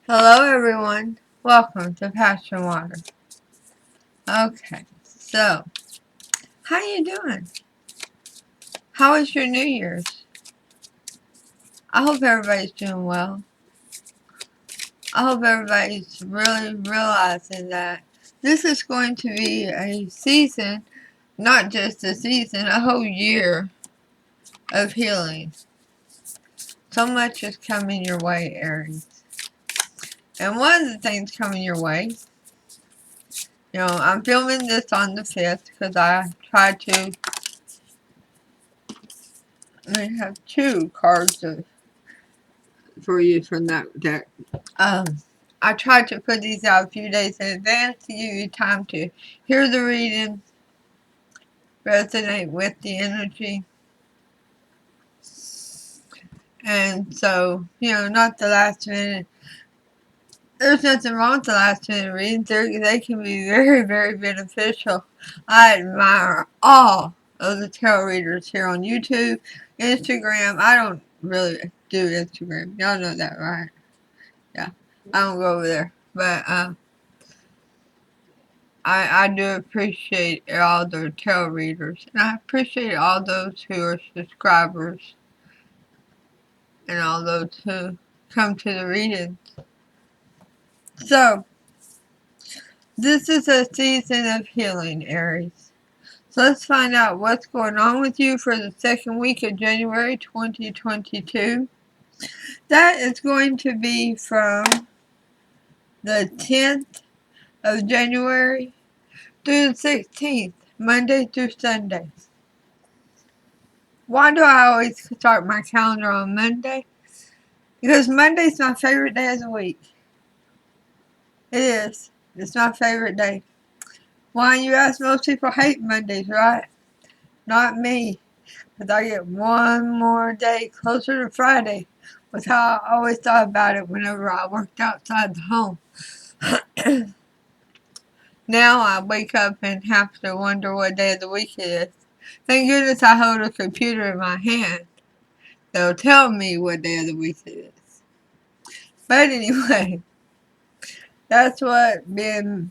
Hello everyone, welcome to PassionWater. Okay, so, how you doing? How was your New Year's? I hope everybody's doing well. I hope everybody's really realizing that this is going to be a season, not just a season, a whole year of healing. So much is coming your way, Aries. And one of the things coming your way, I'm filming this on the 5th because I tried to. I have two cards for you from that deck. I tried to put these out a few days in advance to give you time to hear the reading, resonate with the energy. And so, not the last minute. There's nothing wrong with the last minute readings. They can be very, very beneficial. I admire all of the tarot readers here on YouTube, Instagram. I don't really do Instagram. Y'all know that, right? Yeah. I don't go over there. But I do appreciate all the tarot readers. And I appreciate all those who are subscribers and all those who come to the readings. So, this is a season of healing, Aries. So let's find out what's going on with you for the second week of January 2022. That is going to be from the 10th of January through the 16th, Monday through Sunday. Why do I always start my calendar on Monday? Because Monday's my favorite day of the week. It is. It's my favorite day. Why, you ask? Most people hate Mondays, right? Not me. Because I get one more day closer to Friday. Was how I always thought about it whenever I worked outside the home. Now I wake up and have to wonder what day of the week it is. Thank goodness I hold a computer in my hand. They'll tell me what day of the week it is. But anyway, that's what being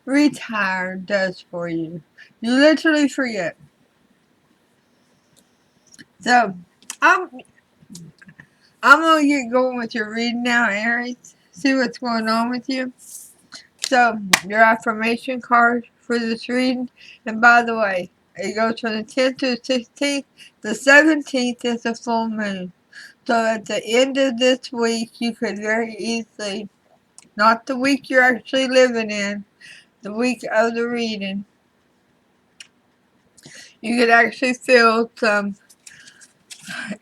retired does for you. You literally forget. So, I'm gonna get going with your reading now, Aries. See what's going on with you. So, your affirmation card for this reading. And by the way, it goes from the 10th to the 16th. The 17th is a full moon. So at the end of this week, you could very easily, not the week you're actually living in, the week of the reading, you could actually feel some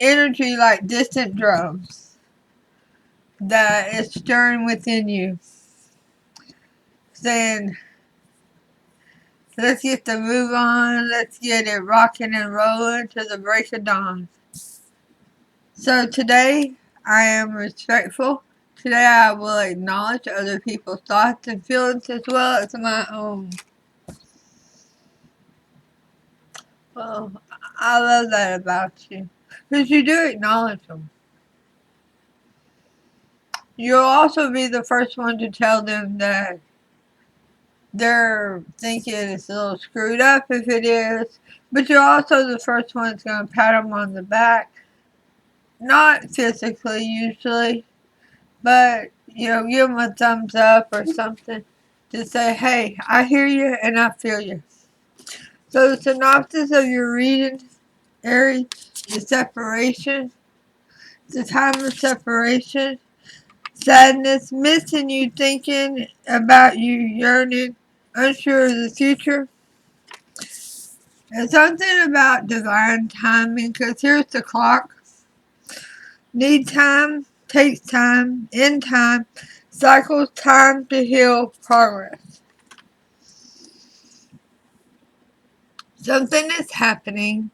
energy like distant drums that is stirring within you, saying, let's get the move on, let's get it rocking and rolling to the break of dawn. So today, I am respectful. Today I will acknowledge other people's thoughts and feelings as well as my own. Well, I love that about you. Because you do acknowledge them. You'll also be the first one to tell them that they're thinking it's a little screwed up if it is. But you're also the first one that's going to pat them on the back. Not physically, usually. But, give them a thumbs up or something. To say, hey, I hear you and I feel you. So the synopsis of your reading, Aries, the separation. The time of separation. Sadness, missing you, thinking about you, yearning, unsure of the future. And something about divine timing, because here's the clock. Need time, takes time, in time, cycles time to heal, progress. Something is happening,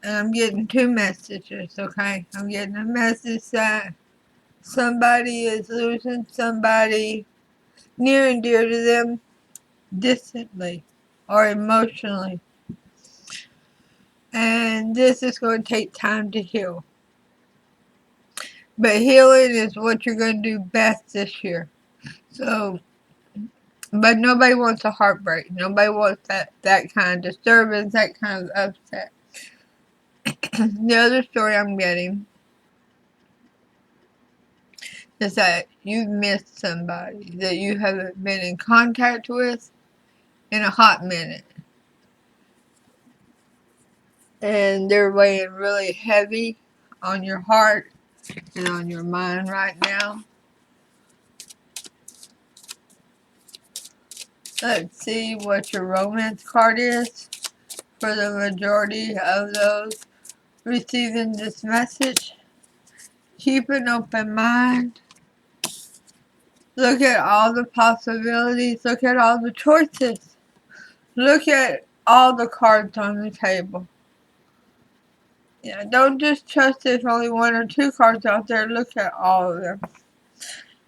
and I'm getting two messages, okay? I'm getting a message that somebody is losing somebody near and dear to them distantly or emotionally. And this is going to take time to heal. But healing is what you're going to do best this year. So, but nobody wants a heartbreak. Nobody wants that kind of disturbance, that kind of upset. The other story I'm getting is that you've missed somebody that you haven't been in contact with in a hot minute. And they're weighing really heavy on your heart and on your mind right now. Let's see what your romance card is for the majority of those receiving this message. Keep an open mind. Look at all the possibilities. Look at all the choices. Look at all the cards on the table. Yeah, don't just trust there's only one or two cards out there. Look at all of them.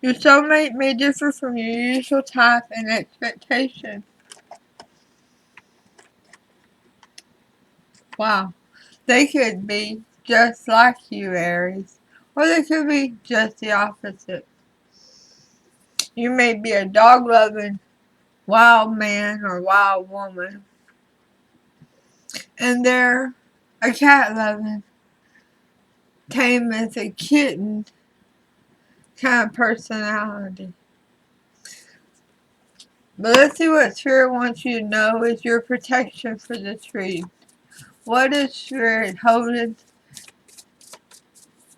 Your soulmate may differ from your usual type and expectation. Wow. They could be just like you, Aries. Or they could be just the opposite. You may be a dog-loving wild man or wild woman. And they're a cat-loving, tame as a kitten kind of personality. But let's see what Spirit wants you to know is your protection for the tree. What is Spirit holding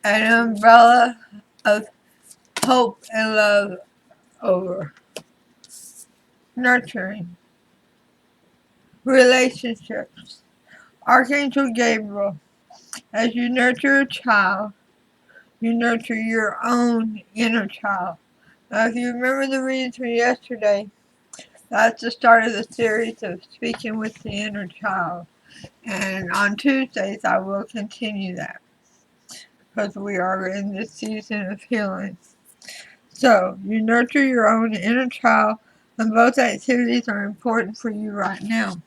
an umbrella of hope and love over? Nurturing. Relationships. Archangel Gabriel. As you nurture a child, you nurture your own inner child. Now, if you remember the reading from yesterday, that's the start of the series of speaking with the inner child. And on Tuesdays, I will continue that because we are in this season of healing. So, you nurture your own inner child, and both activities are important for you right now.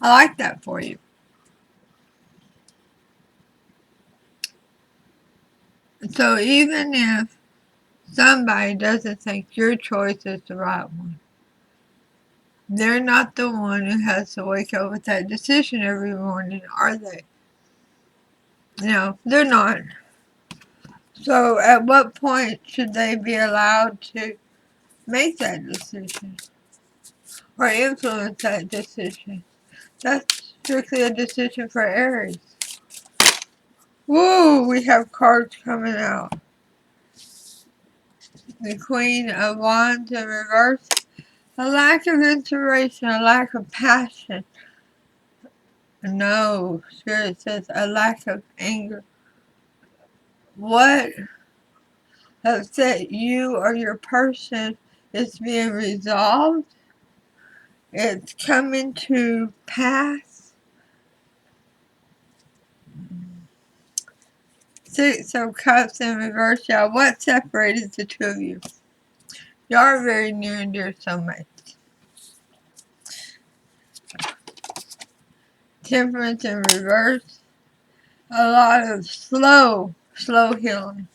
I like that for you. So, even if somebody doesn't think your choice is the right one, they're not the one who has to wake up with that decision every morning, are they? No, they're not. So, at what point should they be allowed to make that decision or influence that decision? That's strictly a decision for Aries. Woo! We have cards coming out. The Queen of Wands in reverse. A lack of inspiration, a lack of passion. No, Spirit says a lack of anger. What upset you or your person is being resolved. It's coming to pass. Six of Cups in reverse, y'all. What separated the two of you? Y'all are very near and dear soulmates. Temperance in reverse. A lot of slow healing.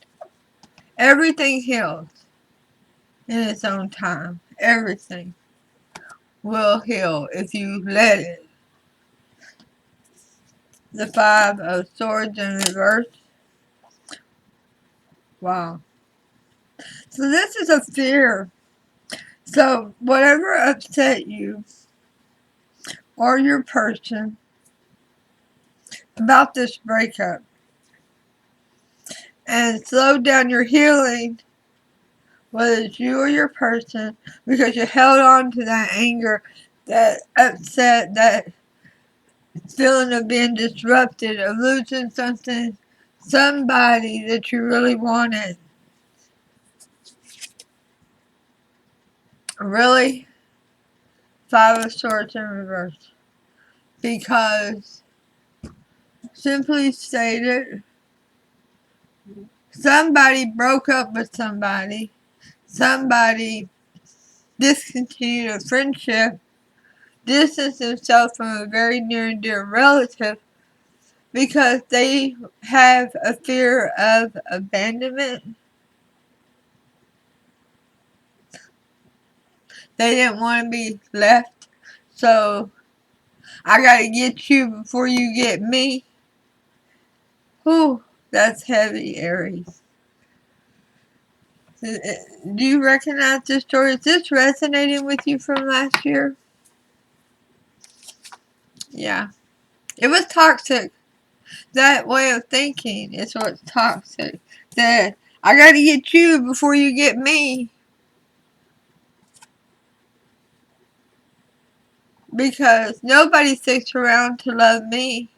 Everything heals in its own time. Everything will heal if you let it. The Five of Swords in reverse. Wow. So this is a fear. So whatever upset you or your person about this breakup and slow down your healing, whether it's you or your person, because you held on to that anger, that upset, that feeling of being disrupted, of losing something, somebody that you really wanted. Really? Five of Swords in reverse. Because, simply stated, somebody broke up with somebody. Somebody discontinued a friendship, distanced himself from a very near and dear relative because they have a fear of abandonment. They didn't want to be left. So, I gotta get you before you get me. Whew, that's heavy, Aries. Do you recognize this story? Is this resonating with you from last year? Yeah. It was toxic. That way of thinking is what's toxic. That I gotta get you before you get me. Because nobody sticks around to love me.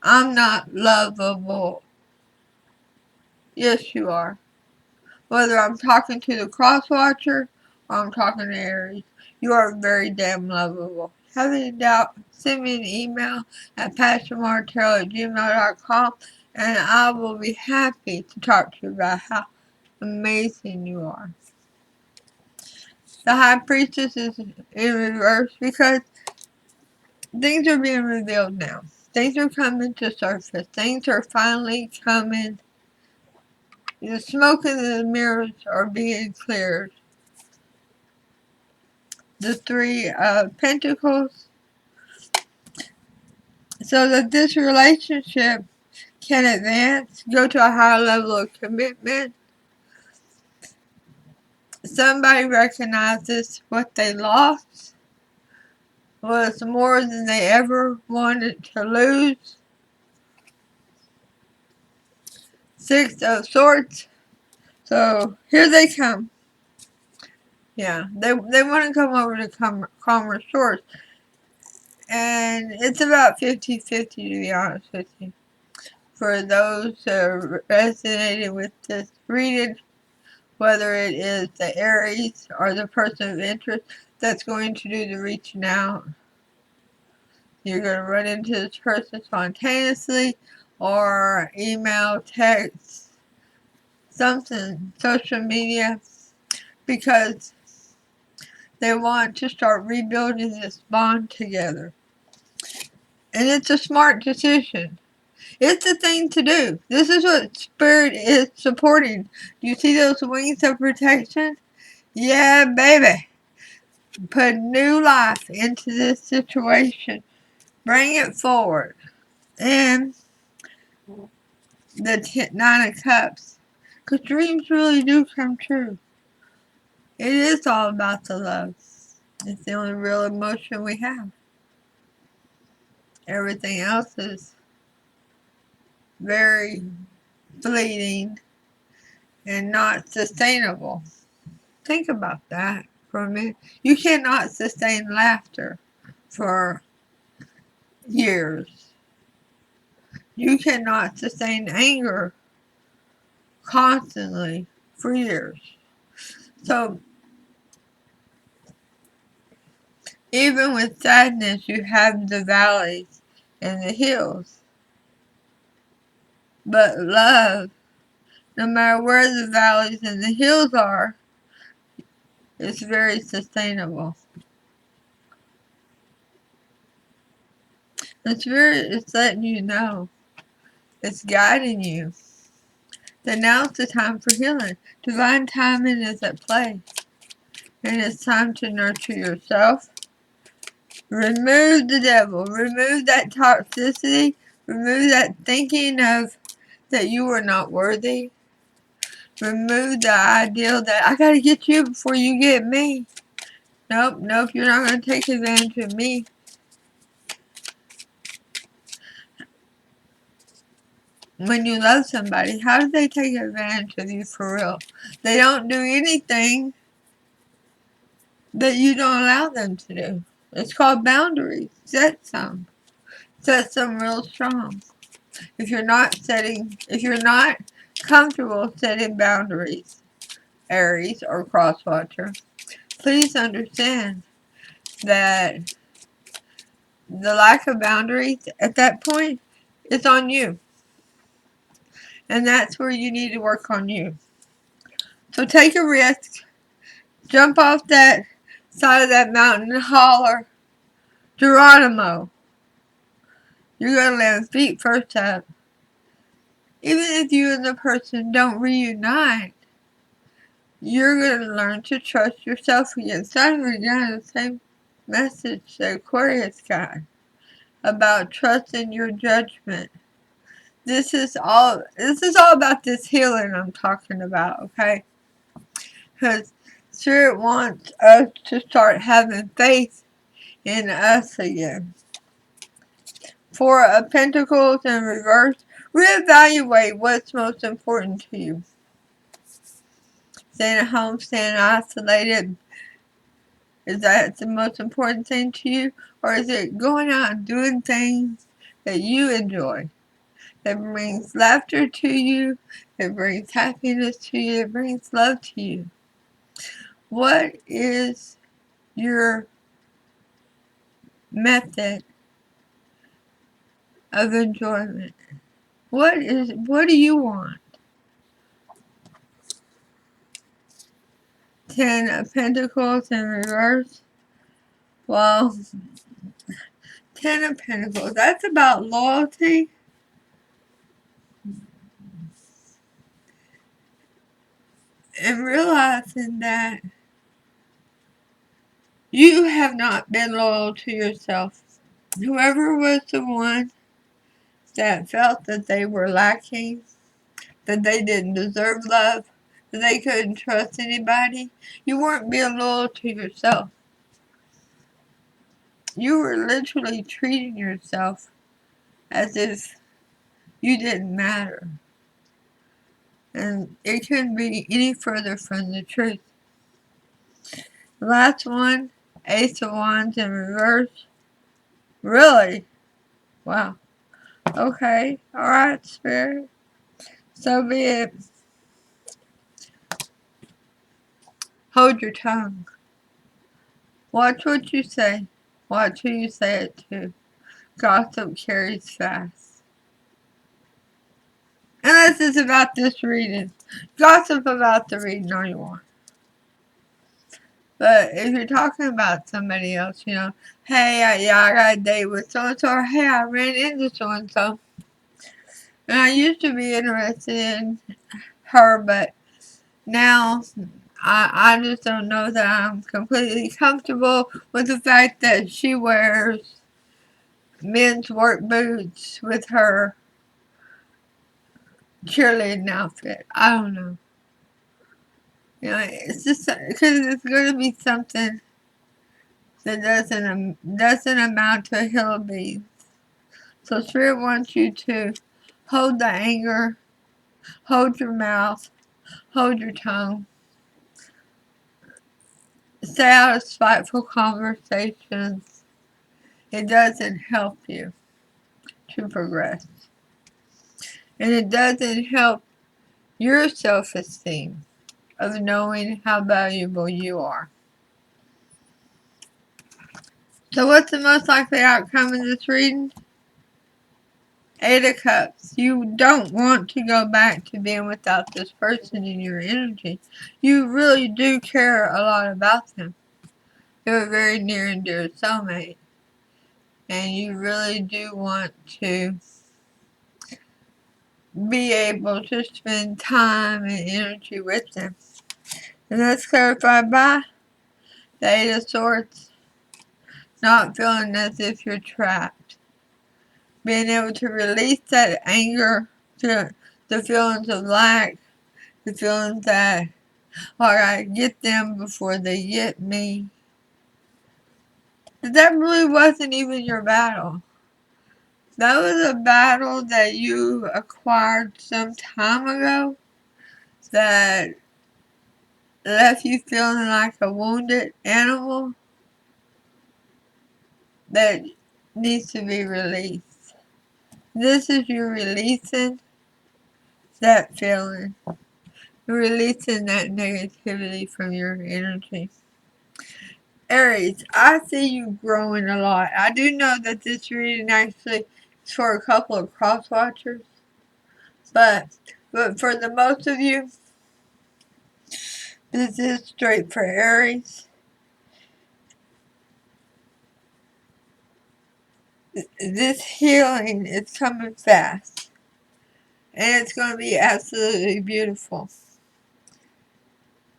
I'm not lovable. Yes, you are. Whether I'm talking to the cross watcher or I'm talking to Aries, you are very damn lovable. Have any doubt, send me an email at PassionWaterTarot@gmail.com and I will be happy to talk to you about how amazing you are. The High Priestess is in reverse because things are being revealed now. Things are coming to surface. Things are finally coming. The smoke and the mirrors are being cleared. The Three of Pentacles, so that this relationship can advance, go to a higher level of commitment. Somebody recognizes what they lost was more than they ever wanted to lose. Six of Swords. So here they come. Yeah, they want to come over to calmer shores. And it's about 50-50 to be honest with you. For those who resonated with this reading, whether it is the Aries or the person of interest that's going to do the reaching out. You're going to run into this person spontaneously or email, text, something, social media, because they want to start rebuilding this bond together. And it's a smart decision. It's the thing to do. This is what Spirit is supporting. Do you see those wings of protection? Yeah, baby. Put new life into this situation. Bring it forward. And the Nine of Cups. Because dreams really do come true. It is all about the love. It's the only real emotion we have. Everything else is very fleeting and not sustainable. Think about that for a minute. You cannot sustain laughter for years. You cannot sustain anger constantly for years. So, even with sadness, you have the valleys and the hills. But love, no matter where the valleys and the hills are, is very sustainable. It's letting you know. It's guiding you. That now's the time for healing. Divine timing is at play. And it's time to nurture yourself. Remove the devil. Remove that toxicity. Remove that thinking of that you are not worthy. Remove the ideal that I gotta get you before you get me. Nope, you're not gonna take advantage of me. When you love somebody, how do they take advantage of you for real? They don't do anything that you don't allow them to do. It's called boundaries. Set some real strong. If you're not comfortable setting boundaries, Aries or Crosswatcher, please understand that the lack of boundaries at that point is on you. And that's where you need to work on you. So take a risk. Jump off that side of that mountain and holler, Geronimo. You're going to land feet first up. Even if you and the person don't reunite, you're going to learn to trust yourself again. Sun again, the same message that Aquarius got about trusting your judgment. This is all about this healing I'm talking about, okay? Because Spirit wants us to start having faith in us again. Four of Pentacles in reverse. Reevaluate what's most important to you. Staying at home, staying isolated. Is that the most important thing to you? Or is it going out and doing things that you enjoy? That brings laughter to you. That brings happiness to you. That brings love to you. What is your method of enjoyment? What do you want? 10 of Pentacles in reverse. Well, 10 of Pentacles, that's about loyalty. And realizing that you have not been loyal to yourself. Whoever was the one that felt that they were lacking, that they didn't deserve love, that they couldn't trust anybody, you weren't being loyal to yourself. You were literally treating yourself as if you didn't matter. And it couldn't be any further from the truth. The last one, Ace of Wands in reverse. Really? Wow. Okay. Alright, Spirit. So be it. Hold your tongue. Watch what you say. Watch who you say it to. Gossip carries fast. And this is about this reading. Gossip about the reading all you want. But if you're talking about somebody else, you know, hey, I got a date with so-and-so, or hey, I ran into so-and-so. And I used to be interested in her, but now I just don't know that I'm completely comfortable with the fact that she wears men's work boots with her cheerleading outfit. I don't know. You know, it's just because it's going to be something that doesn't amount to a hill of beans. So Spirit wants you to hold the anger, hold your mouth, hold your tongue. Stay out of spiteful conversations. It doesn't help you to progress. And it doesn't help your self-esteem of knowing how valuable you are. So what's the most likely outcome of this reading? 8 of Cups. You don't want to go back to being without this person in your energy. You really do care a lot about them. You're a very near and dear soulmate. And you really do want to be able to spend time and energy with them. And that's clarified by the 8 of Swords. Not feeling as if you're trapped. Being able to release that anger, the feelings of lack, the feelings that, I gotta get them before they get me. That really wasn't even your battle. That was a battle that you acquired some time ago that left you feeling like a wounded animal that needs to be released. This is you releasing that feeling, releasing that negativity from your energy. Aries, I see you growing a lot. I do know that this reading actually is for a couple of cross watchers, but for the most of you, this is straight for Aries. this healing is coming fast. And it's going to be absolutely beautiful.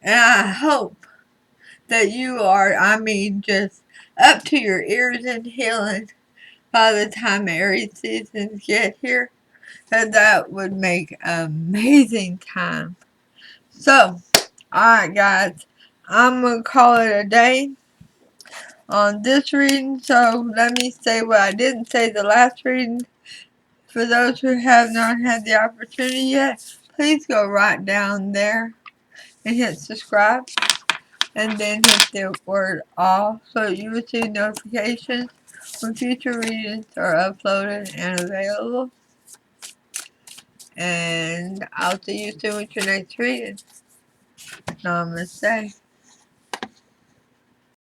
And I hope that you are, just up to your ears in healing by the time Aries seasons get here. Because that would make amazing time. So, alright guys, I'm going to call it a day on this reading. So, let me say what I didn't say the last reading. For those who have not had the opportunity yet, please go right down there and hit subscribe. And then hit the word all so you receive notifications when future readings are uploaded and available. And I'll see you soon with your next reading. Namaste.